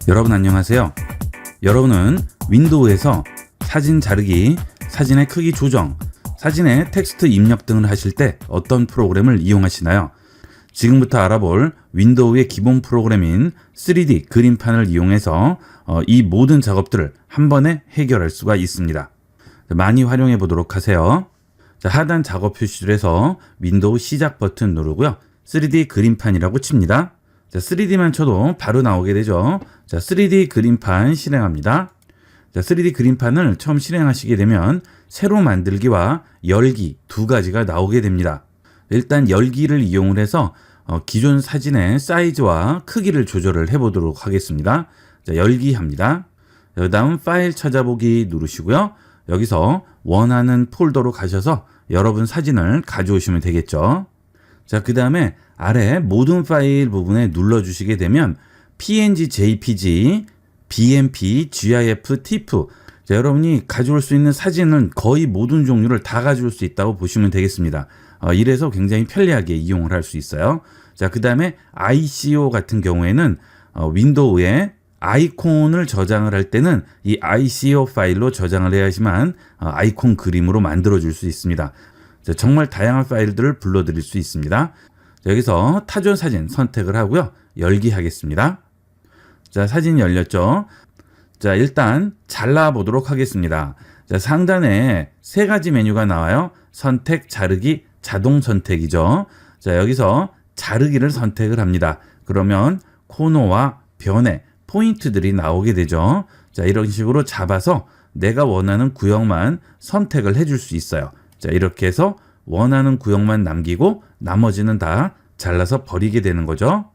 여러분 안녕하세요. 여러분은 윈도우에서 사진 자르기, 사진의 크기 조정, 사진에 텍스트 입력 등을 하실 때 어떤 프로그램을 이용하시나요? 지금부터 알아볼 윈도우의 기본 프로그램인 3D 그림판을 이용해서 이 모든 작업들을 한 번에 해결할 수가 있습니다. 많이 활용해 보도록 하세요. 하단 작업 표시줄에서 윈도우 시작 버튼 누르고요. 3D 그림판이라고 칩니다. 3D만 쳐도 바로 나오게 되죠. 3D 그림판 실행합니다. 3D 그림판을 처음 실행하시게 되면 새로 만들기와 열기 두 가지가 나오게 됩니다. 일단 열기를 이용을 해서 기존 사진의 사이즈와 크기를 조절을 해보도록 하겠습니다. 열기합니다. 그 다음 파일 찾아보기 누르시고요. 여기서 원하는 폴더로 가셔서 여러분 사진을 가져오시면 되겠죠. 그 다음에 아래 모든 파일 부분에 눌러주시게 되면 PNG, JPG, BMP, GIF, TIFF 여러분이 가져올 수 있는 사진은 거의 모든 종류를 다 가져올 수 있다고 보시면 되겠습니다. 이래서 굉장히 편리하게 이용을 할 수 있어요. 그 다음에 ICO 같은 경우에는 윈도우에 아이콘을 저장을 할 때는 이 ICO 파일로 저장을 해야지만 아이콘 그림으로 만들어 줄 수 있습니다. 정말 다양한 파일들을 불러드릴 수 있습니다. 여기서 타전 사진 선택을 하고요. 열기 하겠습니다. 사진 열렸죠. 일단 잘라 보도록 하겠습니다. 상단에 세 가지 메뉴가 나와요. 선택, 자르기, 자동 선택이죠. 여기서 자르기를 선택을 합니다. 그러면 코너와 변에 포인트들이 나오게 되죠. 이런 식으로 잡아서 내가 원하는 구역만 선택을 해줄 수 있어요. 이렇게 해서 원하는 구역만 남기고 나머지는 다 잘라서 버리게 되는 거죠.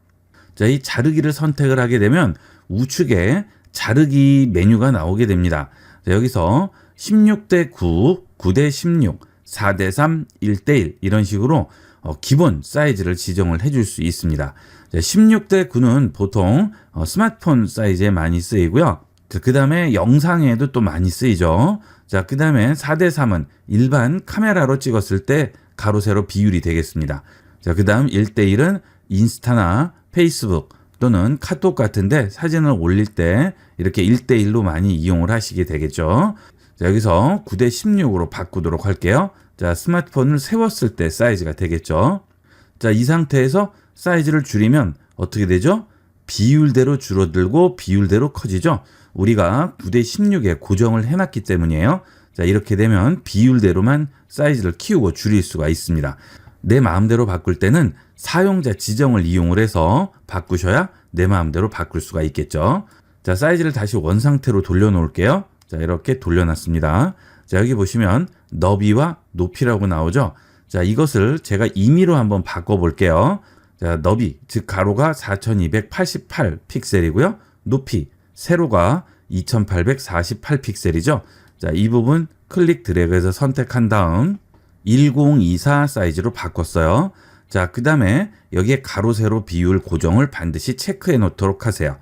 이 자르기를 선택을 하게 되면 우측에 자르기 메뉴가 나오게 됩니다. 여기서 16대 9, 9대 16, 4대 3, 1대 1 이런 식으로 기본 사이즈를 지정을 해줄 수 있습니다. 16대 9는 보통 스마트폰 사이즈에 많이 쓰이고요. 그 다음에 영상에도 또 많이 쓰이죠. 그 다음에 4대 3은 일반 카메라로 찍었을 때 가로 세로 비율이 되겠습니다. 그 다음 1대 1은 인스타나 페이스북 또는 카톡 같은데 사진을 올릴 때 이렇게 1대 1로 많이 이용을 하시게 되겠죠. 여기서 9대 16으로 바꾸도록 할게요. 스마트폰을 세웠을 때 사이즈가 되겠죠. 이 상태에서 사이즈를 줄이면 어떻게 되죠? 비율대로 줄어들고 비율대로 커지죠. 우리가 9대 16에 고정을 해놨기 때문이에요. 이렇게 되면 비율대로만 사이즈를 키우고 줄일 수가 있습니다. 내 마음대로 바꿀 때는 사용자 지정을 이용을 해서 바꾸셔야 내 마음대로 바꿀 수가 있겠죠. 사이즈를 다시 원상태로 돌려놓을게요. 이렇게 돌려놨습니다. 여기 보시면 너비와 높이라고 나오죠. 이것을 제가 임의로 한번 바꿔볼게요. 너비, 즉 가로가 4288 픽셀이고요. 높이, 세로가 2848 픽셀이죠. 이 부분 클릭 드래그해서 선택한 다음 1024 사이즈로 바꿨어요. 그 다음에 여기에 가로 세로 비율 고정을 반드시 체크해 놓도록 하세요.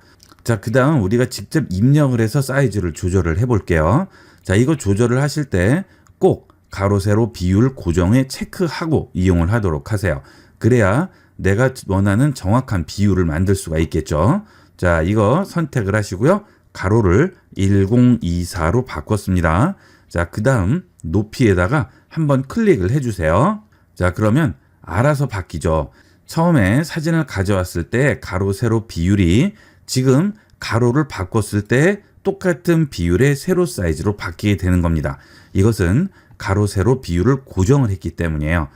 그 다음 우리가 직접 입력을 해서 사이즈를 조절을 해 볼게요. 이거 조절을 하실 때 꼭 가로 세로 비율 고정에 체크하고 이용을 하도록 하세요. 그래야 내가 원하는 정확한 비율을 만들 수가 있겠죠. 이거 선택을 하시고요. 가로를 1024로 바꿨습니다. 그 다음 높이에다가 한번 클릭을 해주세요. 그러면 알아서 바뀌죠. 처음에 사진을 가져왔을 때 가로 세로 비율이 지금 가로를 바꿨을 때 똑같은 비율의 세로 사이즈로 바뀌게 되는 겁니다. 이것은 가로 세로 비율을 고정을 했기 때문이에요.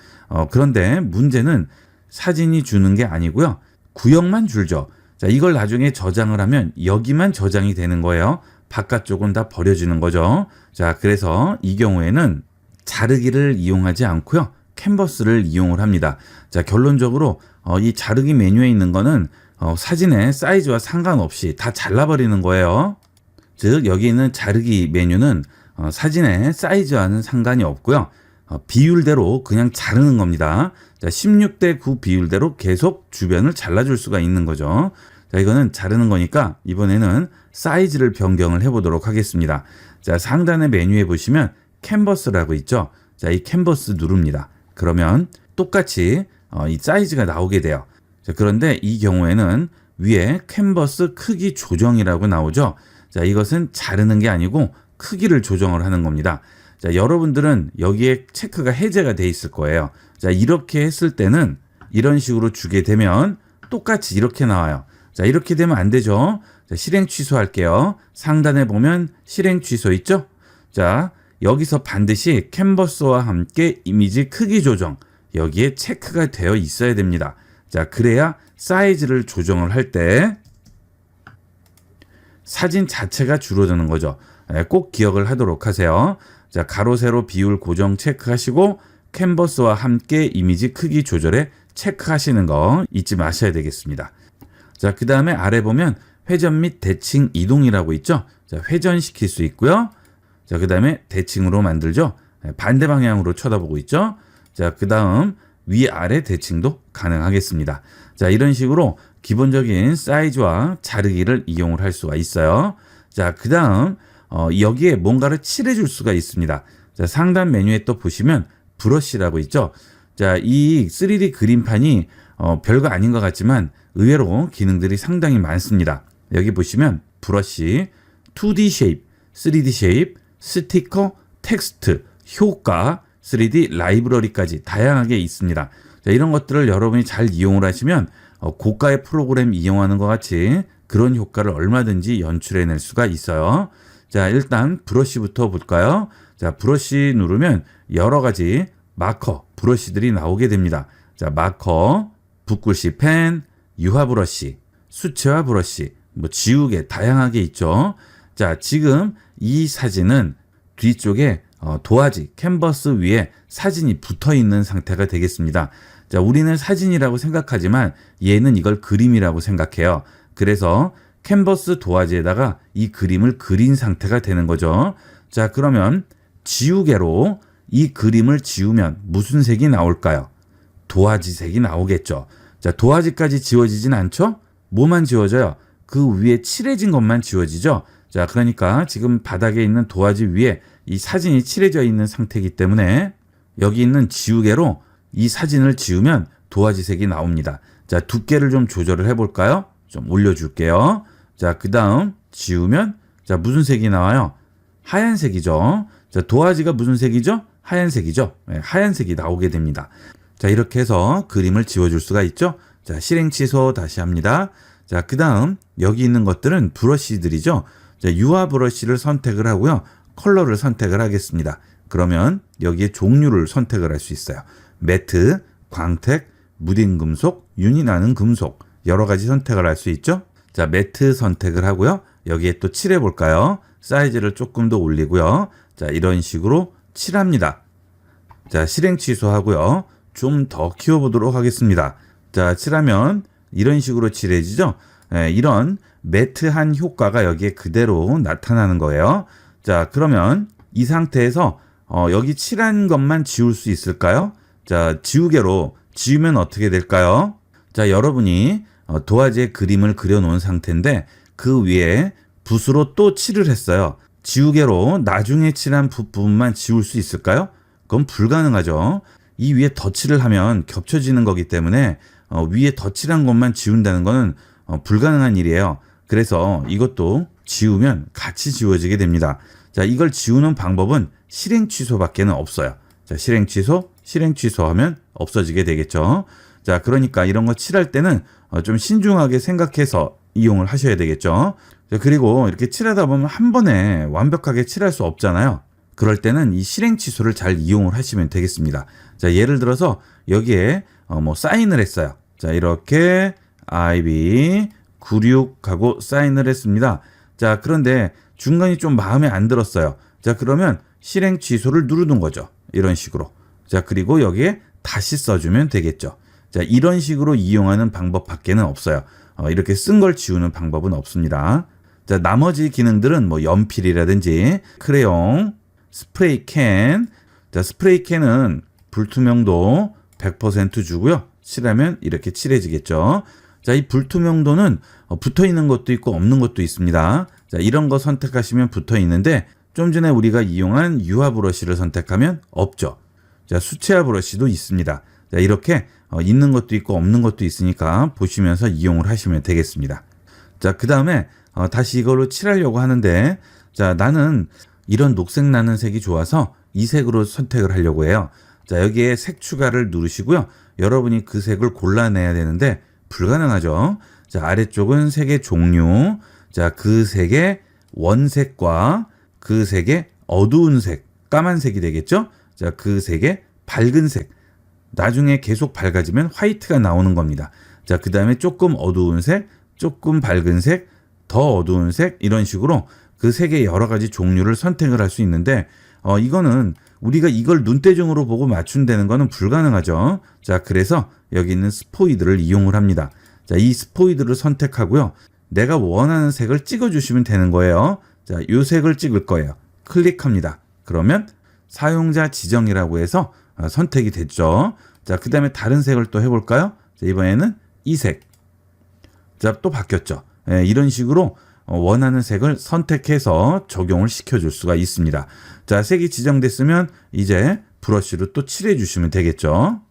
그런데 문제는 사진이 주는 게 아니고요. 구역만 줄죠. 이걸 나중에 저장을 하면 여기만 저장이 되는 거예요. 바깥쪽은 다 버려지는 거죠. 그래서 이 경우에는 자르기를 이용하지 않고요. 캔버스를 이용을 합니다. 결론적으로 이 자르기 메뉴에 있는 거는 사진의 사이즈와 상관없이 다 잘라버리는 거예요. 즉 여기 있는 자르기 메뉴는 사진의 사이즈와는 상관이 없고요. 비율대로 그냥 자르는 겁니다. 16대 9 비율대로 계속 주변을 잘라줄 수가 있는 거죠. 이거는 자르는 거니까 이번에는 사이즈를 변경을 해보도록 하겠습니다. 상단의 메뉴에 보시면 캔버스라고 있죠. 이 캔버스 누릅니다. 그러면 똑같이 이 사이즈가 나오게 돼요. 그런데 이 경우에는 위에 캔버스 크기 조정이라고 나오죠. 자, 이것은 자르는 게 아니고 크기를 조정을 하는 겁니다. 자, 여러분들은 여기에 체크가 해제가 돼 있을 거예요. 자, 이렇게 했을 때는 이런 식으로 주게 되면 똑같이 이렇게 나와요. 자, 이렇게 되면 안 되죠. 자, 실행 취소할게요. 상단에 보면 실행 취소 있죠? 자, 여기서 반드시 캔버스와 함께 이미지 크기 조정, 여기에 체크가 되어 있어야 됩니다. 자, 그래야 사이즈를 조정을 할 때 사진 자체가 줄어드는 거죠. 꼭 기억을 하도록 하세요. 자, 가로 세로 비율 고정 체크하시고 캔버스와 함께 이미지 크기 조절에 체크하시는 거 잊지 마셔야 되겠습니다. 자, 그 다음에 아래 보면 회전 및 대칭 이동이라고 있죠. 자, 회전시킬 수 있고요. 자, 그 다음에 대칭으로 만들죠. 반대 방향으로 쳐다보고 있죠. 자, 그 다음 위아래 대칭도 가능하겠습니다. 자, 이런 식으로 기본적인 사이즈와 자르기를 이용을 할 수가 있어요. 자, 그 다음 여기에 뭔가를 칠해줄 수가 있습니다. 자, 상단 메뉴에 또 보시면 브러쉬라고 있죠. 자, 이 3D 그림판이 별거 아닌 것 같지만 의외로 기능들이 상당히 많습니다. 여기 보시면 브러쉬, 2D 쉐입, 3D 쉐입, 스티커, 텍스트, 효과, 3D 라이브러리까지 다양하게 있습니다. 자, 이런 것들을 여러분이 잘 이용을 하시면 고가의 프로그램 이용하는 것 같이 그런 효과를 얼마든지 연출해낼 수가 있어요. 자, 일단 브러쉬부터 볼까요? 자, 브러쉬 누르면 여러 가지 마커, 브러쉬들이 나오게 됩니다. 자, 마커, 붓글씨 펜, 유화 브러쉬, 수채화 브러쉬, 지우개 다양하게 있죠. 자, 지금 이 사진은 뒤쪽에 도화지, 캔버스 위에 사진이 붙어 있는 상태가 되겠습니다. 자, 우리는 사진이라고 생각하지만 얘는 이걸 그림이라고 생각해요. 그래서 캔버스 도화지에다가 이 그림을 그린 상태가 되는 거죠. 자, 그러면 지우개로 이 그림을 지우면 무슨 색이 나올까요? 도화지 색이 나오겠죠. 자, 도화지까지 지워지진 않죠? 뭐만 지워져요? 그 위에 칠해진 것만 지워지죠. 자, 그러니까 지금 바닥에 있는 도화지 위에 이 사진이 칠해져 있는 상태이기 때문에 여기 있는 지우개로 이 사진을 지우면 도화지 색이 나옵니다. 자, 두께를 좀 조절을 해볼까요? 좀 올려줄게요. 자, 그 다음 지우면 자, 무슨 색이 나와요? 하얀색이죠. 자, 도화지가 무슨 색이죠? 하얀색이죠. 네, 하얀색이 나오게 됩니다. 자, 이렇게 해서 그림을 지워줄 수가 있죠. 자, 실행 취소 다시 합니다. 자, 그 다음 여기 있는 것들은 브러쉬들이죠. 자, 유화 브러쉬를 선택을 하고요. 컬러를 선택을 하겠습니다. 그러면 여기에 종류를 선택을 할 수 있어요. 매트, 광택, 무딘 금속, 윤이 나는 금속 여러 가지 선택을 할 수 있죠. 자, 매트 선택을 하고요. 여기에 또 칠해 볼까요? 사이즈를 조금 더 올리고요. 자, 이런 식으로 칠합니다. 자, 실행 취소하고요. 좀 더 키워보도록 하겠습니다. 자, 칠하면 이런 식으로 칠해지죠. 이런 매트한 효과가 여기에 그대로 나타나는 거예요. 자, 그러면 이 상태에서 여기 칠한 것만 지울 수 있을까요? 자, 지우개로 지우면 어떻게 될까요? 자, 여러분이 도화지에 그림을 그려놓은 상태인데 그 위에 붓으로 또 칠을 했어요. 지우개로 나중에 칠한 부분만 지울 수 있을까요? 그건 불가능하죠. 이 위에 덧칠을 하면 겹쳐지는 거기 때문에 위에 덧칠한 것만 지운다는 거는 불가능한 일이에요. 그래서 이것도 지우면 같이 지워지게 됩니다. 자, 이걸 지우는 방법은 실행 취소밖에는 없어요. 자, 실행 취소하면 없어지게 되겠죠. 자, 그러니까 이런 거 칠할 때는 좀 신중하게 생각해서 이용을 하셔야 되겠죠. 자, 그리고 이렇게 칠하다 보면 한 번에 완벽하게 칠할 수 없잖아요. 그럴 때는 이 실행 취소를 잘 이용을 하시면 되겠습니다. 자, 예를 들어서 여기에 사인을 했어요. 자, 이렇게 IB96 하고 사인을 했습니다. 자, 그런데 중간이 좀 마음에 안 들었어요. 자, 그러면 실행 취소를 누르는 거죠. 이런 식으로. 자, 그리고 여기에 다시 써주면 되겠죠. 자, 이런 식으로 이용하는 방법밖에는 없어요. 이렇게 쓴 걸 지우는 방법은 없습니다. 자, 나머지 기능들은 연필이라든지 크레용, 스프레이 캔. 자, 스프레이 캔은 불투명도 100% 주고요. 칠하면 이렇게 칠해지겠죠. 자, 이 불투명도는 붙어 있는 것도 있고 없는 것도 있습니다. 자, 이런 거 선택하시면 붙어 있는데 좀 전에 우리가 이용한 유화 브러쉬를 선택하면 없죠. 자, 수채화 브러쉬도 있습니다. 자, 이렇게 있는 것도 있고 없는 것도 있으니까 보시면서 이용을 하시면 되겠습니다. 자, 그 다음에 다시 이걸로 칠하려고 하는데, 자, 나는 이런 녹색 나는 색이 좋아서 이 색으로 선택을 하려고 해요. 자, 여기에 색 추가를 누르시고요. 여러분이 그 색을 골라내야 되는데 불가능하죠. 자, 아래쪽은 색의 종류, 자, 그 색의 원색과 그 색의 어두운 색, 까만색이 되겠죠. 자, 그 색의 밝은 색, 나중에 계속 밝아지면 화이트가 나오는 겁니다. 자, 그 다음에 조금 어두운 색, 조금 밝은 색, 더 어두운 색, 이런 식으로 그 색의 여러 가지 종류를 선택을 할 수 있는데, 이거는 우리가 이걸 눈대중으로 보고 맞춘다는 거는 불가능하죠. 자, 그래서 여기 있는 스포이드를 이용을 합니다. 자, 이 스포이드를 선택하고요. 내가 원하는 색을 찍어주시면 되는 거예요. 자, 이 색을 찍을 거예요. 클릭합니다. 그러면 사용자 지정이라고 해서 선택이 됐죠. 자, 그 다음에 다른 색을 또 해볼까요? 자, 이번에는 이 색. 자, 또 바뀌었죠. 예, 이런 식으로 원하는 색을 선택해서 적용을 시켜줄 수가 있습니다. 자, 색이 지정됐으면 이제 브러쉬로 또 칠해 주시면 되겠죠.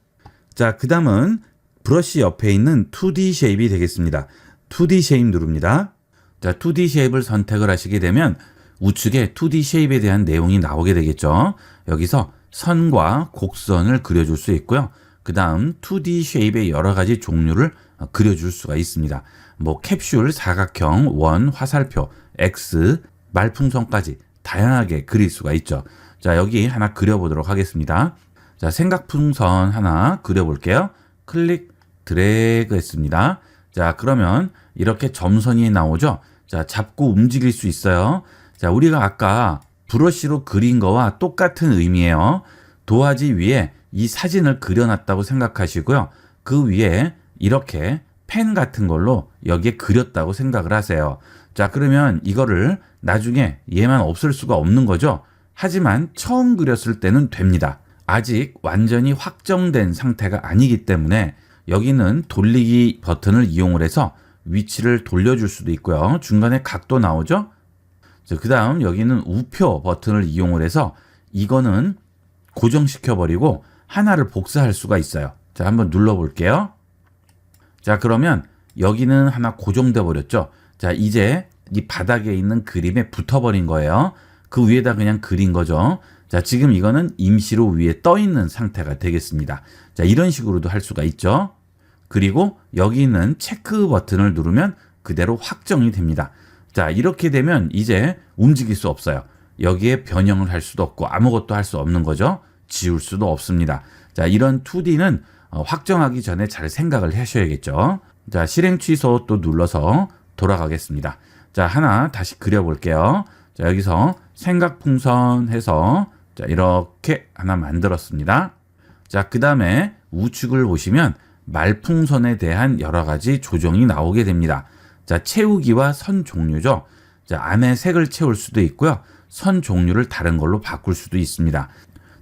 자, 그 다음은 브러쉬 옆에 있는 2D 쉐입이 되겠습니다. 2D 쉐입 누릅니다. 자, 2D 쉐입을 선택을 하시게 되면 우측에 2D 쉐입에 대한 내용이 나오게 되겠죠. 여기서 선과 곡선을 그려줄 수 있고요. 그 다음 2D 쉐입의 여러 가지 종류를 그려줄 수가 있습니다. 뭐 캡슐, 사각형, 원, 화살표, X, 말풍선까지 다양하게 그릴 수가 있죠. 자, 여기 하나 그려보도록 하겠습니다. 자, 생각풍선 하나 그려볼게요. 클릭, 드래그 했습니다. 자, 그러면 이렇게 점선이 나오죠. 자, 잡고 움직일 수 있어요. 자, 우리가 아까 브러쉬로 그린 거와 똑같은 의미예요. 도화지 위에 이 사진을 그려놨다고 생각하시고요. 그 위에 이렇게 펜 같은 걸로 여기에 그렸다고 생각을 하세요. 자, 그러면 이거를 나중에 얘만 없을 수가 없는 거죠. 하지만 처음 그렸을 때는 됩니다. 아직 완전히 확정된 상태가 아니기 때문에 여기는 돌리기 버튼을 이용을 해서 위치를 돌려줄 수도 있고요. 중간에 각도 나오죠. 그 다음 여기는 우표 버튼을 이용을 해서 이거는 고정시켜버리고 하나를 복사할 수가 있어요. 자, 한번 눌러볼게요. 자, 그러면 여기는 하나 고정돼 버렸죠. 자, 이제 이 바닥에 있는 그림에 붙어버린 거예요. 그 위에다 그냥 그린 거죠. 자, 지금 이거는 임시로 위에 떠 있는 상태가 되겠습니다. 자, 이런 식으로도 할 수가 있죠. 그리고 여기 있는 체크 버튼을 누르면 그대로 확정이 됩니다. 자, 이렇게 되면 이제 움직일 수 없어요. 여기에 변형을 할 수도 없고 아무것도 할 수 없는 거죠. 지울 수도 없습니다. 자, 이런 2D는 확정하기 전에 잘 생각을 하셔야겠죠. 자, 실행 취소 또 눌러서 돌아가겠습니다. 자, 하나 다시 그려볼게요. 자, 여기서 생각풍선 해서 자, 이렇게 하나 만들었습니다. 자, 그 다음에 우측을 보시면 말풍선에 대한 여러 가지 조정이 나오게 됩니다. 자, 채우기와 선 종류죠. 자, 안에 색을 채울 수도 있고요. 선 종류를 다른 걸로 바꿀 수도 있습니다.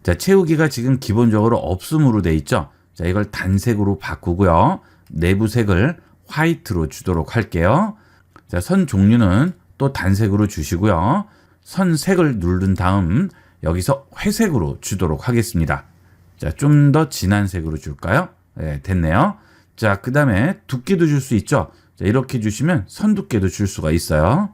자, 채우기가 지금 기본적으로 없음으로 돼 있죠. 자, 이걸 단색으로 바꾸고요. 내부 색을 화이트로 주도록 할게요. 자, 선 종류는 또 단색으로 주시고요. 선 색을 누른 다음 여기서 회색으로 주도록 하겠습니다. 자, 좀 더 진한 색으로 줄까요? 네, 됐네요. 자, 그 다음에 두께도 줄 수 있죠. 자, 이렇게 주시면 선 두께도 줄 수가 있어요.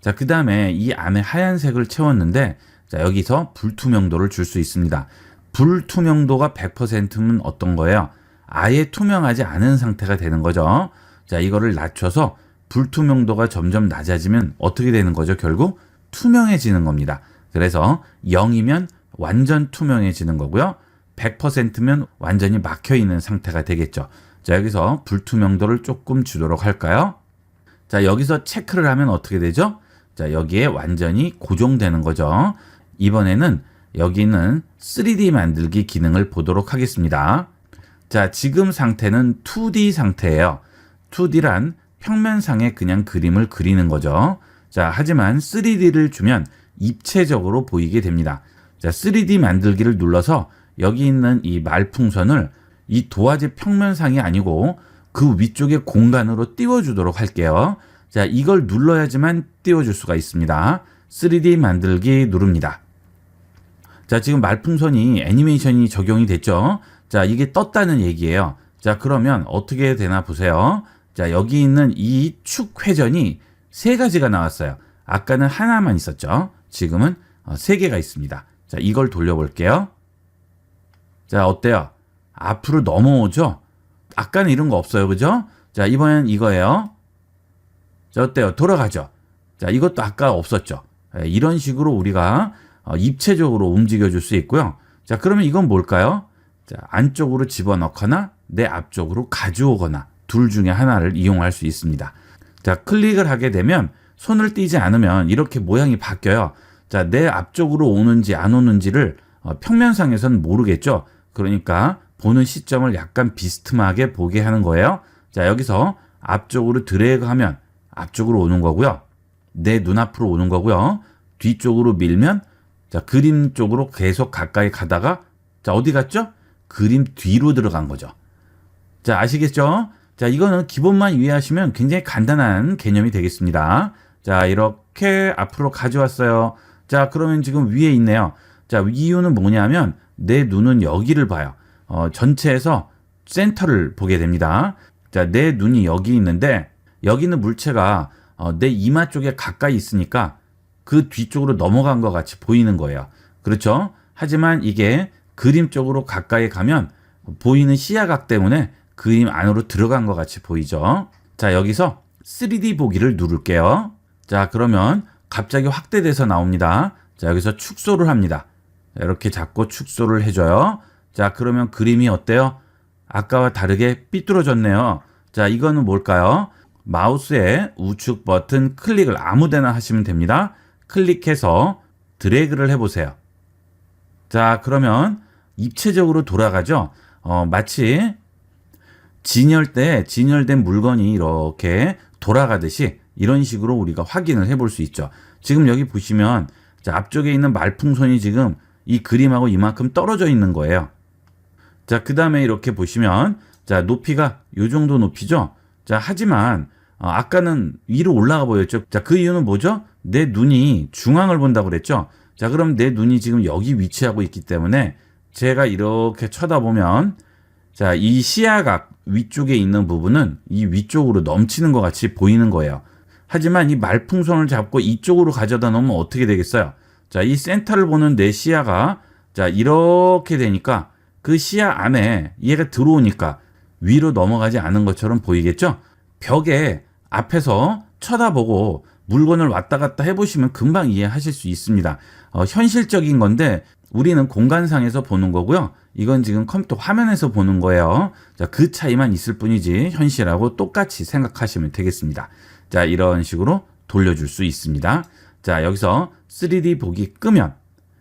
자, 그 다음에 이 안에 하얀색을 채웠는데 자, 여기서 불투명도를 줄 수 있습니다. 불투명도가 100%면 어떤 거예요? 아예 투명하지 않은 상태가 되는 거죠. 자, 이거를 낮춰서 불투명도가 점점 낮아지면 어떻게 되는 거죠? 결국 투명해지는 겁니다. 그래서 0이면 완전 투명해지는 거고요. 100%면 완전히 막혀 있는 상태가 되겠죠. 자, 여기서 불투명도를 조금 주도록 할까요? 자, 여기서 체크를 하면 어떻게 되죠? 자, 여기에 완전히 고정되는 거죠. 이번에는 여기는 3D 만들기 기능을 보도록 하겠습니다. 자, 지금 상태는 2D 상태예요. 2D란 평면상에 그냥 그림을 그리는 거죠. 자, 하지만 3D를 주면 입체적으로 보이게 됩니다. 자, 3D 만들기를 눌러서 여기 있는 이 말풍선을 이 도화지 평면상이 아니고 그 위쪽의 공간으로 띄워주도록 할게요. 자, 이걸 눌러야지만 띄워줄 수가 있습니다. 3D 만들기 누릅니다. 자, 지금 말풍선이 애니메이션이 적용이 됐죠. 자, 이게 떴다는 얘기예요. 자, 그러면 어떻게 되나 보세요. 자, 여기 있는 이 축 회전이 세 가지가 나왔어요. 아까는 하나만 있었죠. 지금은 세 개가 있습니다. 자, 이걸 돌려볼게요. 자, 어때요? 앞으로 넘어오죠? 아까는 이런 거 없어요. 그죠? 자, 이번엔 이거예요. 자, 어때요? 돌아가죠? 자, 이것도 아까 없었죠? 이런 식으로 우리가 입체적으로 움직여 줄 수 있고요. 자, 그러면 이건 뭘까요? 자, 안쪽으로 집어넣거나 내 앞쪽으로 가져오거나 둘 중에 하나를 이용할 수 있습니다. 자, 클릭을 하게 되면 손을 떼지 않으면 이렇게 모양이 바뀌어요. 자, 내 앞쪽으로 오는지 안 오는지를 평면상에서는 모르겠죠. 그러니까 보는 시점을 약간 비스듬하게 보게 하는 거예요. 자, 여기서 앞쪽으로 드래그하면 앞쪽으로 오는 거고요. 내 눈앞으로 오는 거고요. 뒤쪽으로 밀면 자, 그림 쪽으로 계속 가까이 가다가 자, 어디 갔죠? 그림 뒤로 들어간 거죠. 자, 아시겠죠? 자, 이거는 기본만 이해하시면 굉장히 간단한 개념이 되겠습니다. 자, 이렇게 앞으로 가져왔어요. 자, 그러면 지금 위에 있네요. 자, 이유는 뭐냐면 내 눈은 여기를 봐요. 전체에서 센터를 보게 됩니다. 자, 내 눈이 여기 있는데 여기 있는 물체가 내 이마 쪽에 가까이 있으니까 그 뒤쪽으로 넘어간 것 같이 보이는 거예요. 그렇죠? 하지만 이게 그림 쪽으로 가까이 가면 보이는 시야각 때문에 그림 안으로 들어간 것 같이 보이죠? 자, 여기서 3D 보기를 누를게요. 자, 그러면 갑자기 확대돼서 나옵니다. 자, 여기서 축소를 합니다. 이렇게 잡고 축소를 해줘요. 자, 그러면 그림이 어때요? 아까와 다르게 삐뚤어졌네요. 자, 이거는 뭘까요? 마우스의 우측 버튼 클릭을 아무데나 하시면 됩니다. 클릭해서 드래그를 해보세요. 자, 그러면 입체적으로 돌아가죠. 마치 진열된 물건이 이렇게 돌아가듯이 이런 식으로 우리가 확인을 해볼 수 있죠. 지금 여기 보시면 자, 앞쪽에 있는 말풍선이 지금 이 그림하고 이만큼 떨어져 있는 거예요. 자, 그 다음에 이렇게 보시면 자, 높이가 이 정도 높이죠. 자, 하지만 아까는 위로 올라가 보였죠. 자, 그 이유는 뭐죠? 내 눈이 중앙을 본다고 그랬죠. 자, 그럼 내 눈이 지금 여기 위치하고 있기 때문에 제가 이렇게 쳐다보면 자, 이 시야각 위쪽에 있는 부분은 이 위쪽으로 넘치는 것 같이 보이는 거예요. 하지만 이 말풍선을 잡고 이쪽으로 가져다 놓으면 어떻게 되겠어요? 자, 이 센터를 보는 내 시야가 자, 이렇게 되니까 그 시야 안에 얘가 들어오니까 위로 넘어가지 않은 것처럼 보이겠죠? 벽에 앞에서 쳐다보고 물건을 왔다 갔다 해보시면 금방 이해하실 수 있습니다. 현실적인 건데 우리는 공간상에서 보는 거고요. 이건 지금 컴퓨터 화면에서 보는 거예요. 자, 그 차이만 있을 뿐이지 현실하고 똑같이 생각하시면 되겠습니다. 자, 이런 식으로 돌려줄 수 있습니다. 자, 여기서 3D 보기 끄면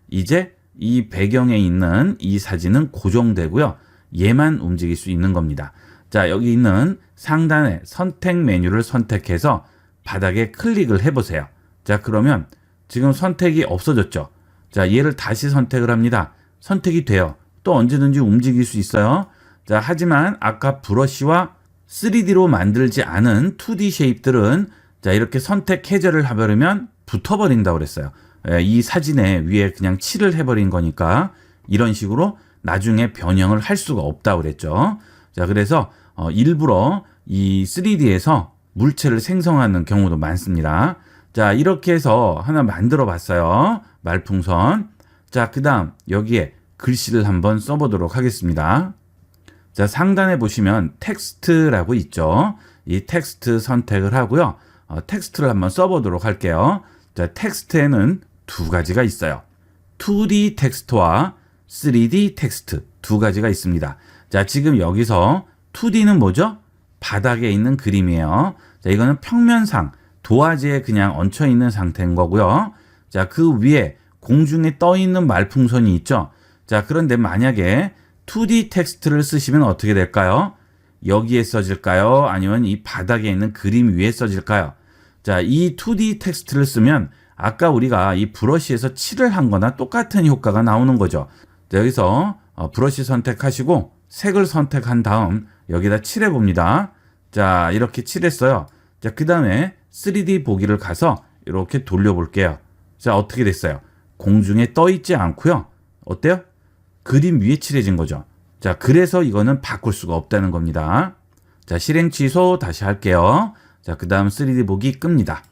이제 이 배경에 있는 이 사진은 고정되고요. 얘만 움직일 수 있는 겁니다. 자, 여기 있는 상단에 선택 메뉴를 선택해서 바닥에 클릭을 해보세요. 자, 그러면 지금 선택이 없어졌죠. 자, 얘를 다시 선택을 합니다. 선택이 돼요. 또 언제든지 움직일 수 있어요. 자, 하지만 아까 브러쉬와 3D로 만들지 않은 2D 쉐입들은 자, 이렇게 선택 해제를 해버리면 붙어버린다고 그랬어요. 이 사진에 위에 그냥 칠을 해버린 거니까 이런 식으로 나중에 변형을 할 수가 없다고 그랬죠. 자, 그래서 일부러 이 3D에서 물체를 생성하는 경우도 많습니다. 자, 이렇게 해서 하나 만들어 봤어요. 말풍선. 자, 그 다음 여기에 글씨를 한번 써보도록 하겠습니다. 자, 상단에 보시면 텍스트라고 있죠. 이 텍스트 선택을 하고요. 텍스트를 한번 써보도록 할게요. 자, 텍스트에는 두 가지가 있어요. 2D 텍스트와 3D 텍스트 두 가지가 있습니다. 자, 지금 여기서 2D는 뭐죠? 바닥에 있는 그림이에요. 자, 이거는 평면상 도화지에 그냥 얹혀 있는 상태인 거고요. 자, 그 위에 공중에 떠 있는 말풍선이 있죠. 자, 그런데 만약에 2D 텍스트를 쓰시면 어떻게 될까요? 여기에 써질까요? 아니면 이 바닥에 있는 그림 위에 써질까요? 자, 이 2D 텍스트를 쓰면 아까 우리가 이 브러쉬에서 칠을 한 거나 똑같은 효과가 나오는 거죠. 자, 여기서 브러쉬 선택하시고 색을 선택한 다음 여기다 칠해 봅니다. 자, 이렇게 칠했어요. 자, 그 다음에 3D 보기를 가서 이렇게 돌려볼게요. 자, 어떻게 됐어요? 공중에 떠 있지 않고요. 어때요? 그림 위에 칠해진 거죠. 자, 그래서 이거는 바꿀 수가 없다는 겁니다. 자, 실행 취소 다시 할게요. 자, 그 다음 3D 보기 끕니다.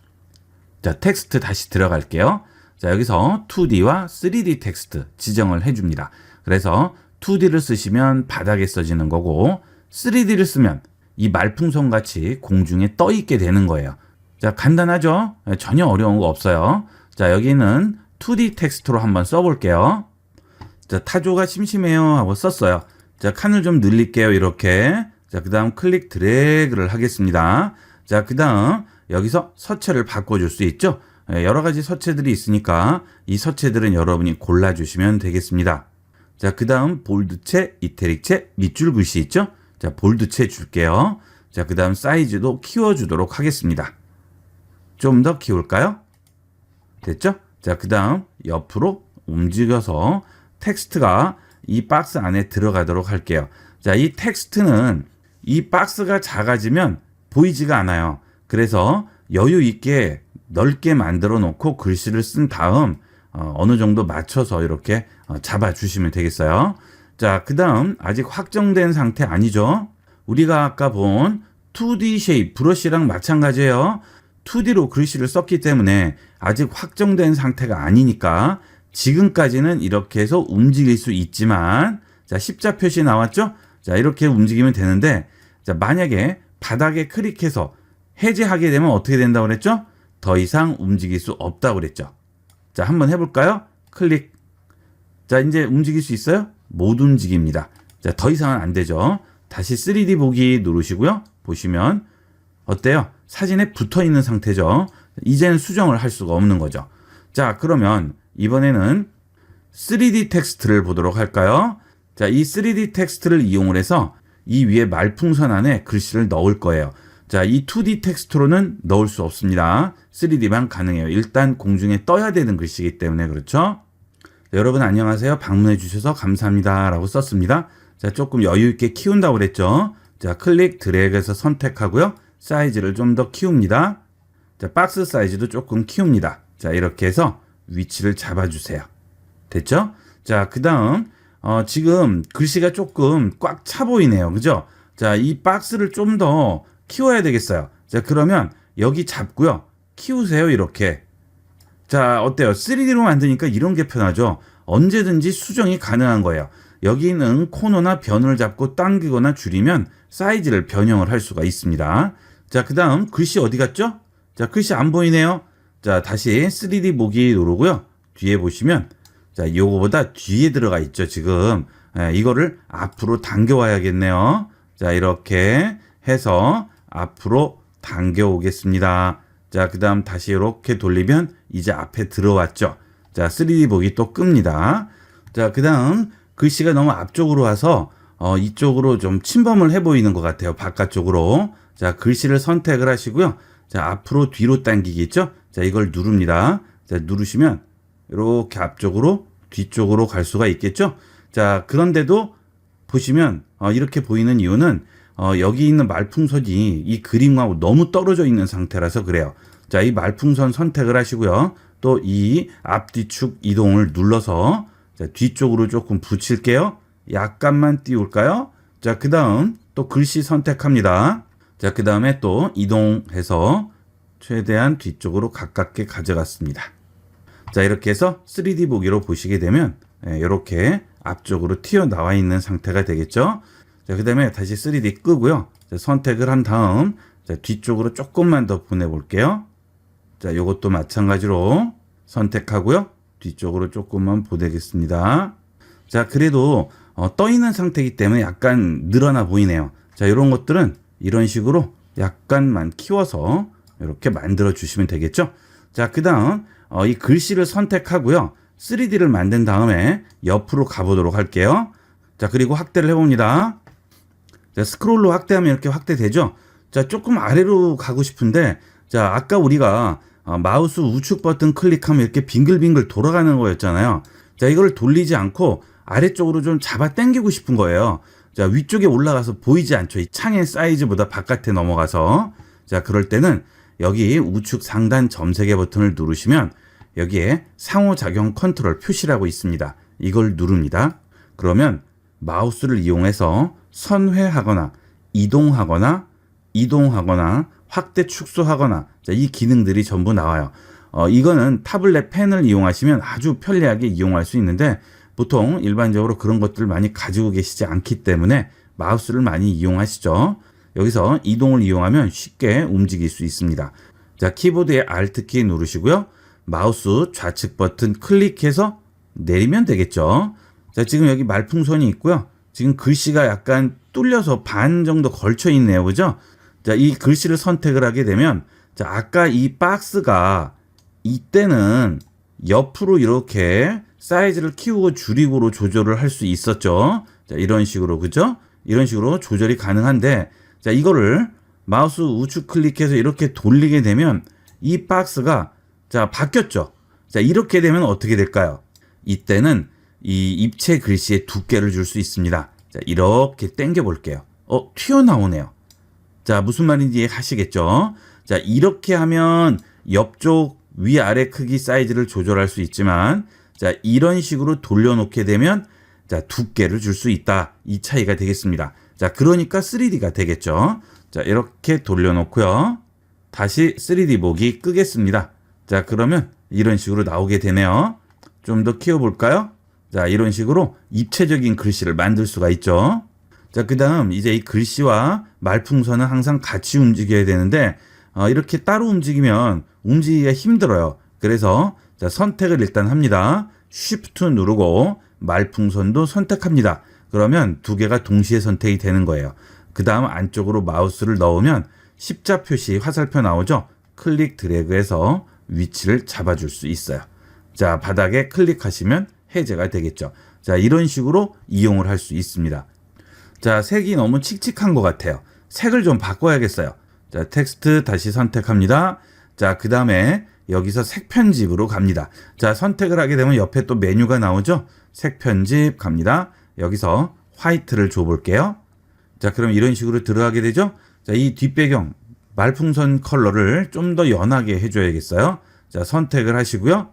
자, 텍스트 다시 들어갈게요. 자, 여기서 2D와 3D 텍스트 지정을 해줍니다. 그래서 2D를 쓰시면 바닥에 써지는 거고 3D를 쓰면 이 말풍선 같이 공중에 떠 있게 되는 거예요. 자, 간단하죠? 전혀 어려운 거 없어요. 자, 여기는 2D 텍스트로 한번 써볼게요. 자, 타조가 심심해요 하고 썼어요. 자, 칸을 좀 늘릴게요. 이렇게. 자, 그 다음 클릭 드래그를 하겠습니다. 자, 그 다음 여기서 서체를 바꿔줄 수 있죠. 여러 가지 서체들이 있으니까 이 서체들은 여러분이 골라주시면 되겠습니다. 자, 그 다음 볼드체, 이태릭체, 밑줄 글씨 있죠. 자, 볼드체 줄게요. 자, 그 다음 사이즈도 키워주도록 하겠습니다. 좀 더 키울까요? 됐죠? 자, 그 다음 옆으로 움직여서 텍스트가 이 박스 안에 들어가도록 할게요. 자, 이 텍스트는 이 박스가 작아지면 보이지가 않아요. 그래서 여유 있게 넓게 만들어 놓고 글씨를 쓴 다음 어느 정도 맞춰서 이렇게 잡아주시면 되겠어요. 자, 그 다음 아직 확정된 상태 아니죠? 우리가 아까 본 2D 쉐입 브러쉬랑 마찬가지예요. 2D로 글씨를 썼기 때문에 아직 확정된 상태가 아니니까 지금까지는 이렇게 해서 움직일 수 있지만 자, 십자 표시 나왔죠? 자, 이렇게 움직이면 되는데 자, 만약에 바닥에 클릭해서 해제하게 되면 어떻게 된다고 그랬죠? 더 이상 움직일 수 없다고 그랬죠. 자, 한번 해볼까요? 클릭. 자, 이제 움직일 수 있어요? 못 움직입니다. 자, 더 이상은 안 되죠. 다시 3D 보기 누르시고요. 보시면 어때요? 사진에 붙어 있는 상태죠. 이제는 수정을 할 수가 없는 거죠. 자, 그러면 이번에는 3D 텍스트를 보도록 할까요? 자, 이 3D 텍스트를 이용을 해서 이 위에 말풍선 안에 글씨를 넣을 거예요. 자, 이 2D 텍스트로는 넣을 수 없습니다. 3D만 가능해요. 일단 공중에 떠야 되는 글씨이기 때문에 그렇죠? 자, 여러분 안녕하세요. 방문해 주셔서 감사합니다 라고 썼습니다. 자, 조금 여유 있게 키운다고 그랬죠? 자, 클릭 드래그해서 선택하고요. 사이즈를 좀 더 키웁니다. 자, 박스 사이즈도 조금 키웁니다. 자, 이렇게 해서 위치를 잡아주세요. 됐죠? 자, 그 다음 지금 글씨가 조금 꽉 차 보이네요. 그죠? 자, 이 박스를 좀 더 키워야 되겠어요. 자, 그러면 여기 잡고요. 키우세요. 이렇게. 자, 어때요? 3D로 만드니까 이런 게 편하죠? 언제든지 수정이 가능한 거예요. 여기는 코너나 변을 잡고 당기거나 줄이면 사이즈를 변형을 할 수가 있습니다. 자, 그 다음 글씨 어디 갔죠? 자, 글씨 안 보이네요. 자, 다시 3D 보기 누르고요. 뒤에 보시면 자, 요거보다 뒤에 들어가 있죠, 지금. 이거를 앞으로 당겨 와야겠네요. 자, 이렇게 해서 앞으로 당겨 오겠습니다. 자, 그 다음 다시 이렇게 돌리면 이제 앞에 들어왔죠. 자, 3D 보기 또 끕니다. 자, 그 다음 글씨가 너무 앞쪽으로 와서 이쪽으로 좀 침범을 해 보이는 것 같아요. 바깥쪽으로. 자, 글씨를 선택을 하시고요. 자, 앞으로 뒤로 당기기 있죠? 자, 이걸 누릅니다. 자, 누르시면 이렇게 앞쪽으로 뒤쪽으로 갈 수가 있겠죠? 자, 그런데도 보시면 이렇게 보이는 이유는 여기 있는 말풍선이 이 그림하고 너무 떨어져 있는 상태라서 그래요. 자, 이 말풍선 선택을 하시고요. 또 이 앞뒤축 이동을 눌러서 자, 뒤쪽으로 조금 붙일게요. 약간만 띄울까요? 자, 그 다음 또 글씨 선택합니다. 자, 그 다음에 또 이동해서 최대한 뒤쪽으로 가깝게 가져갔습니다. 자, 이렇게 해서 3D 보기로 보시게 되면 이렇게 앞쪽으로 튀어나와 있는 상태가 되겠죠. 자, 그 다음에 다시 3D 끄고요. 자, 선택을 한 다음 자, 뒤쪽으로 조금만 더 보내볼게요. 자, 요것도 마찬가지로 선택하고요. 뒤쪽으로 조금만 보내겠습니다. 자, 그래도 떠 있는 상태이기 때문에 약간 늘어나 보이네요. 자, 이런 것들은 이런 식으로 약간만 키워서 이렇게 만들어 주시면 되겠죠. 자, 그 다음 이 글씨를 선택하고요. 3D를 만든 다음에 옆으로 가보도록 할게요. 자, 그리고 확대를 해봅니다. 자, 스크롤로 확대하면 이렇게 확대되죠. 자, 조금 아래로 가고 싶은데 자, 아까 우리가 마우스 우측 버튼 클릭하면 이렇게 빙글빙글 돌아가는 거였잖아요. 자, 이걸 돌리지 않고 아래쪽으로 좀 잡아 당기고 싶은 거예요. 자, 위쪽에 올라가서 보이지 않죠. 이 창의 사이즈보다 바깥에 넘어가서. 자, 그럴 때는 여기 우측 상단 점세개 버튼을 누르시면 여기에 상호작용 컨트롤 표시라고 있습니다. 이걸 누릅니다. 그러면 마우스를 이용해서 선회하거나 이동하거나 확대 축소하거나 자, 이 기능들이 전부 나와요. 이거는 타블렛 펜을 이용하시면 아주 편리하게 이용할 수 있는데 보통 일반적으로 그런 것들을 많이 가지고 계시지 않기 때문에 마우스를 많이 이용하시죠. 여기서 이동을 이용하면 쉽게 움직일 수 있습니다. 자, 키보드의 Alt키 누르시고요. 마우스 좌측 버튼 클릭해서 내리면 되겠죠. 자, 지금 여기 말풍선이 있고요. 지금 글씨가 약간 뚫려서 반 정도 걸쳐 있네요. 그죠? 자, 이 글씨를 선택을 하게 되면 자, 아까 이 박스가 이때는 옆으로 이렇게 사이즈를 키우고 줄이고로 조절을 할 수 있었죠. 자, 이런 식으로, 그죠? 이런 식으로 조절이 가능한데, 자, 이거를 마우스 우측 클릭해서 이렇게 돌리게 되면 이 박스가 자, 바뀌었죠. 자, 이렇게 되면 어떻게 될까요? 이때는 이 입체 글씨의 두께를 줄 수 있습니다. 자, 이렇게 당겨 볼게요. 튀어나오네요. 자, 무슨 말인지 하시겠죠? 자, 이렇게 하면 옆쪽 위아래 크기 사이즈를 조절할 수 있지만, 자, 이런 식으로 돌려놓게 되면, 자, 두께를 줄 수 있다. 이 차이가 되겠습니다. 자, 그러니까 3D가 되겠죠. 자, 이렇게 돌려놓고요. 다시 3D 보기 끄겠습니다. 자, 그러면 이런 식으로 나오게 되네요. 좀 더 키워볼까요? 자, 이런 식으로 입체적인 글씨를 만들 수가 있죠. 자, 그 다음 이제 이 글씨와 말풍선은 항상 같이 움직여야 되는데 이렇게 따로 움직이면 움직이기가 힘들어요. 그래서 자, 선택을 일단 합니다. Shift 누르고 말풍선도 선택합니다. 그러면 두 개가 동시에 선택이 되는 거예요. 그 다음 안쪽으로 마우스를 넣으면 십자 표시 화살표 나오죠. 클릭 드래그해서 위치를 잡아줄 수 있어요. 자, 바닥에 클릭하시면 해제가 되겠죠. 자, 이런 식으로 이용을 할 수 있습니다. 자, 색이 너무 칙칙한 것 같아요. 색을 좀 바꿔야겠어요. 자, 텍스트 다시 선택합니다. 자, 그 다음에 여기서 색 편집으로 갑니다. 자, 선택을 하게 되면 옆에 또 메뉴가 나오죠. 색 편집 갑니다. 여기서 화이트를 줘볼게요. 자, 그럼 이런 식으로 들어가게 되죠. 자, 이 뒷배경 말풍선 컬러를 좀 더 연하게 해줘야겠어요. 자, 선택을 하시고요.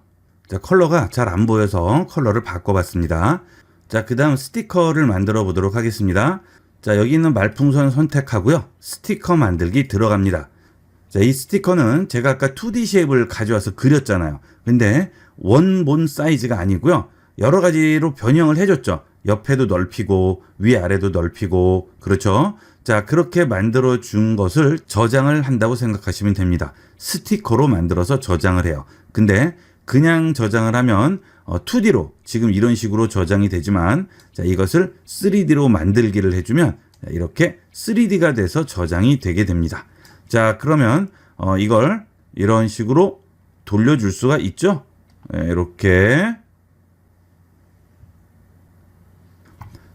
자, 컬러가 잘 안 보여서 컬러를 바꿔봤습니다. 자, 그 다음 스티커를 만들어 보도록 하겠습니다. 자, 여기 있는 말풍선 선택하고요. 스티커 만들기 들어갑니다. 자, 이 스티커는 제가 아까 2D 쉐입을 가져와서 그렸잖아요. 근데 원본 사이즈가 아니고요. 여러 가지로 변형을 해줬죠. 옆에도 넓히고 위아래도 넓히고 그렇죠. 자, 그렇게 만들어 준 것을 저장을 한다고 생각하시면 됩니다. 스티커로 만들어서 저장을 해요. 근데 그냥 저장을 하면 2D로 지금 이런 식으로 저장이 되지만 자, 이것을 3D로 만들기를 해주면 이렇게 3D가 돼서 저장이 되게 됩니다. 자, 그러면 이걸 이런 식으로 돌려줄 수가 있죠. 이렇게.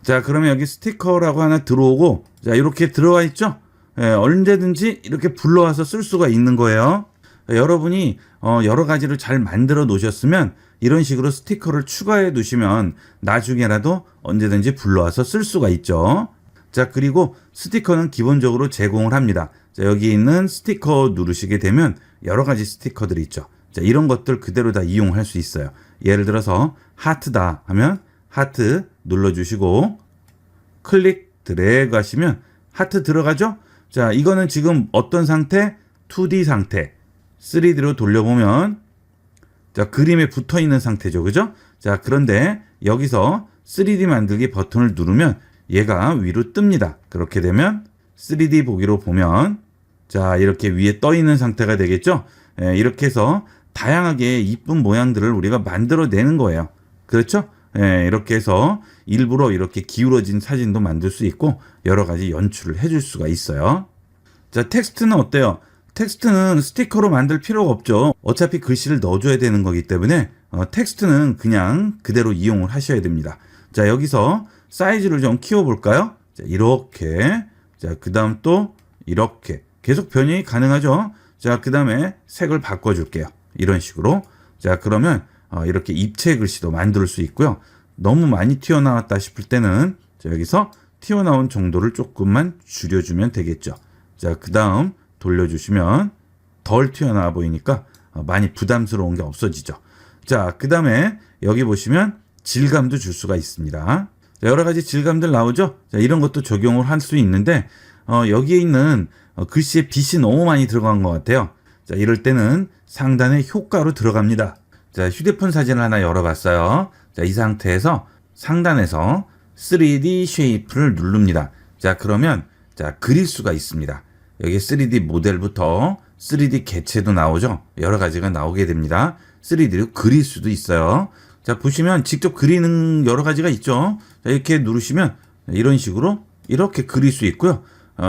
자, 그러면 여기 스티커라고 하나 들어오고 자, 이렇게 들어와 있죠. 언제든지 이렇게 불러와서 쓸 수가 있는 거예요. 여러분이 여러 가지로 잘 만들어 놓으셨으면 이런 식으로 스티커를 추가해 두시면 나중에라도 언제든지 불러와서 쓸 수가 있죠. 자, 그리고 스티커는 기본적으로 제공을 합니다. 자, 여기 있는 스티커 누르시게 되면 여러 가지 스티커들이 있죠. 자, 이런 것들 그대로 다 이용할 수 있어요. 예를 들어서 하트다 하면 하트 눌러주시고 클릭 드래그 하시면 하트 들어가죠? 자, 이거는 지금 어떤 상태? 2D 상태. 3D로 돌려보면 자, 그림에 붙어 있는 상태죠. 그죠? 자, 그런데 여기서 3D 만들기 버튼을 누르면 얘가 위로 뜹니다. 그렇게 되면 3D 보기로 보면 자, 이렇게 위에 떠 있는 상태가 되겠죠? 이렇게 해서 다양하게 이쁜 모양들을 우리가 만들어내는 거예요. 그렇죠? 이렇게 해서 일부러 이렇게 기울어진 사진도 만들 수 있고 여러 가지 연출을 해줄 수가 있어요. 자, 텍스트는 어때요? 텍스트는 스티커로 만들 필요가 없죠. 어차피 글씨를 넣어줘야 되는 거기 때문에 텍스트는 그냥 그대로 이용을 하셔야 됩니다. 자, 여기서 사이즈를 좀 키워볼까요? 자, 이렇게. 자, 그 다음 또 이렇게. 계속 변형이 가능하죠. 자, 그 다음에 색을 바꿔줄게요. 이런 식으로. 자, 그러면 이렇게 입체 글씨도 만들 수 있고요. 너무 많이 튀어나왔다 싶을 때는 자, 여기서 튀어나온 정도를 조금만 줄여주면 되겠죠. 자, 그 다음 돌려주시면 덜 튀어나와 보이니까 많이 부담스러운 게 없어지죠. 자, 그 다음에 여기 보시면 질감도 줄 수가 있습니다. 자, 여러 가지 질감들 나오죠? 자, 이런 것도 적용을 할 수 있는데, 여기에 있는 글씨에 빛이 너무 많이 들어간 것 같아요. 자, 이럴 때는 상단에 효과로 들어갑니다. 자, 휴대폰 사진을 하나 열어봤어요. 자, 이 상태에서 상단에서 3D 쉐이프를 누릅니다. 자, 그러면 자, 그릴 수가 있습니다. 여기 3D 모델부터 3D 개체도 나오죠. 여러 가지가 나오게 됩니다. 3D로 그릴 수도 있어요. 자, 보시면 직접 그리는 여러 가지가 있죠. 자, 이렇게 누르시면 이런 식으로 이렇게 그릴 수 있고요.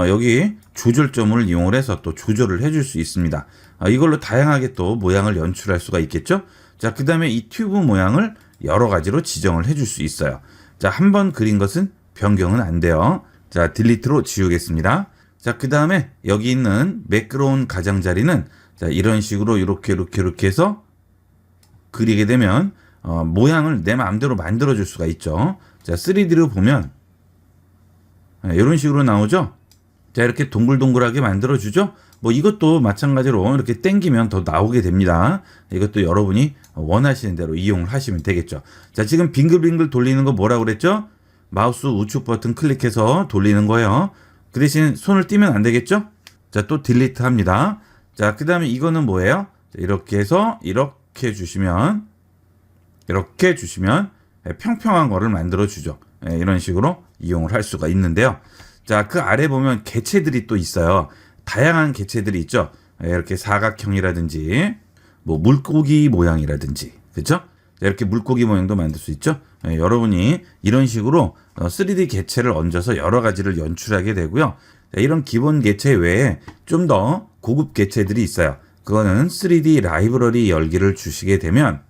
여기 조절점을 이용을 해서 또 조절을 해줄 수 있습니다. 이걸로 다양하게 또 모양을 연출할 수가 있겠죠. 자, 그 다음에 이 튜브 모양을 여러 가지로 지정을 해줄 수 있어요. 자, 한 번 그린 것은 변경은 안 돼요. 자, 딜리트로 지우겠습니다. 자, 그 다음에 여기 있는 매끄러운 가장자리는 자, 이런 식으로 이렇게 해서 그리게 되면 모양을 내 마음대로 만들어 줄 수가 있죠. 자, 3D로 보면 이런 식으로 나오죠. 자, 이렇게 동글동글하게 만들어 주죠. 뭐 이것도 마찬가지로 이렇게 당기면 더 나오게 됩니다. 이것도 여러분이 원하시는 대로 이용을 하시면 되겠죠. 자, 지금 빙글빙글 돌리는 거 뭐라고 그랬죠? 마우스 우측 버튼 클릭해서 돌리는 거예요. 그 대신 손을 띄면 안 되겠죠? 자, 또 딜리트 합니다. 자, 그 다음에 이거는 뭐예요? 자, 이렇게 해서 이렇게 주시면 평평한 거를 만들어 주죠. 이런 식으로 이용을 할 수가 있는데요. 자, 그 아래 보면 개체들이 또 있어요. 다양한 개체들이 있죠. 이렇게 사각형이라든지 뭐 물고기 모양이라든지, 그렇죠? 이렇게 물고기 모양도 만들 수 있죠. 여러분이 이런 식으로 3D 개체를 얹어서 여러 가지를 연출하게 되고요. 이런 기본 개체 외에 좀 더 고급 개체들이 있어요. 그거는 3D 라이브러리 열기를 주시게 되면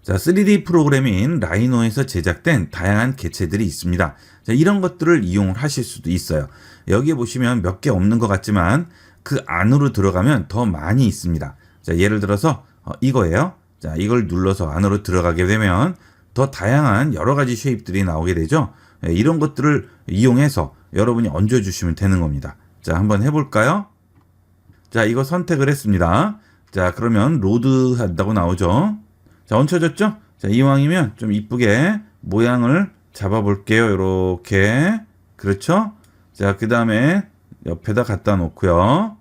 자, 3D 프로그램인 라이노에서 제작된 다양한 개체들이 있습니다. 자, 이런 것들을 이용을 하실 수도 있어요. 여기에 보시면 몇 개 없는 것 같지만 그 안으로 들어가면 더 많이 있습니다. 자, 예를 들어서 이거예요. 자, 이걸 눌러서 안으로 들어가게 되면 더 다양한 여러 가지 쉐입들이 나오게 되죠. 이런 것들을 이용해서 여러분이 얹어주시면 되는 겁니다. 자, 한번 해볼까요? 자, 이거 선택을 했습니다. 자, 그러면 로드 한다고 나오죠. 자, 얹혀졌죠? 자, 이왕이면 좀 이쁘게 모양을 잡아볼게요. 이렇게. 그렇죠? 자, 그 다음에 옆에다 갖다 놓고요.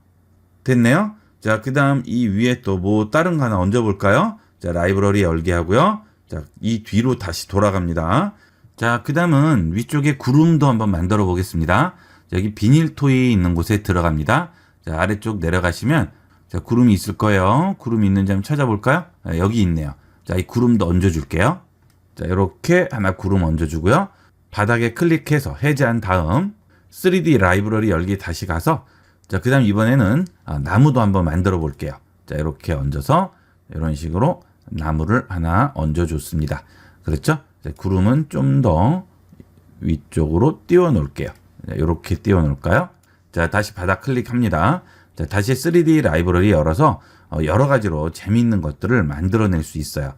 됐네요? 자, 그 다음 이 위에 또 뭐 다른 거 하나 얹어볼까요? 자, 라이브러리 열게 하고요. 자, 이 뒤로 다시 돌아갑니다. 자, 그 다음은 위쪽에 구름도 한번 만들어 보겠습니다. 여기 비닐 토이 있는 곳에 들어갑니다. 자, 아래쪽 내려가시면 자, 구름이 있을 거예요. 구름이 있는지 한번 찾아볼까요? 아, 여기 있네요. 자, 이 구름도 얹어줄게요. 자, 이렇게 하나 구름 얹어주고요. 바닥에 클릭해서 해제한 다음 3D 라이브러리 열기 다시 가서 자, 그 다음 이번에는 나무도 한번 만들어 볼게요. 자, 이렇게 얹어서 이런 식으로 나무를 하나 얹어줬습니다. 그렇죠? 자, 구름은 좀 더 위쪽으로 띄워 놓을게요. 자, 이렇게 띄워 놓을까요? 자, 다시 바닥 클릭합니다. 자, 다시 3D 라이브러리 열어서 여러 가지로 재미있는 것들을 만들어낼 수 있어요.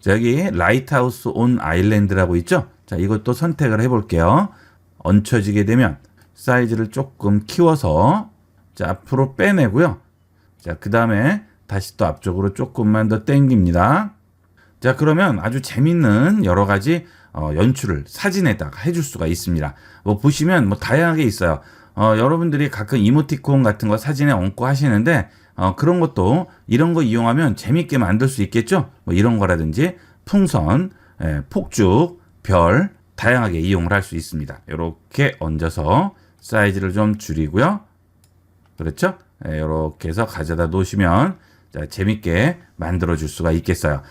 자, 여기 라이트하우스 온 아일랜드라고 있죠? 자, 이것도 선택을 해볼게요. 얹혀지게 되면 사이즈를 조금 키워서 자, 앞으로 빼내고요. 자, 그 다음에 다시 또 앞쪽으로 조금만 더 당깁니다. 자, 그러면 아주 재밌는 여러 가지 연출을 사진에다가 해줄 수가 있습니다. 뭐 보시면 뭐 다양하게 있어요. 여러분들이 가끔 이모티콘 같은 거 사진에 얹고 하시는데 그런 것도 이런 거 이용하면 재밌게 만들 수 있겠죠. 뭐 이런 거라든지 풍선, 폭죽, 별 다양하게 이용을 할 수 있습니다. 이렇게 얹어서 사이즈를 좀 줄이고요. 그렇죠? 이렇게 해서 가져다 놓으시면 자, 재밌게 만들어 줄 수가 있겠어요.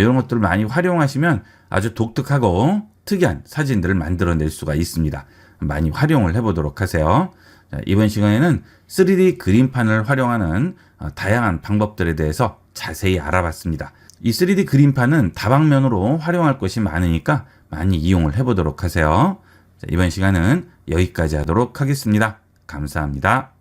이런 것들을 많이 활용하시면 아주 독특하고 특이한 사진들을 만들어낼 수가 있습니다. 많이 활용을 해보도록 하세요. 자, 이번 시간에는 3D 그림판을 활용하는 다양한 방법들에 대해서 자세히 알아봤습니다. 이 3D 그림판은 다방면으로 활용할 것이 많으니까 많이 이용을 해보도록 하세요. 자, 이번 시간은 여기까지 하도록 하겠습니다. 감사합니다.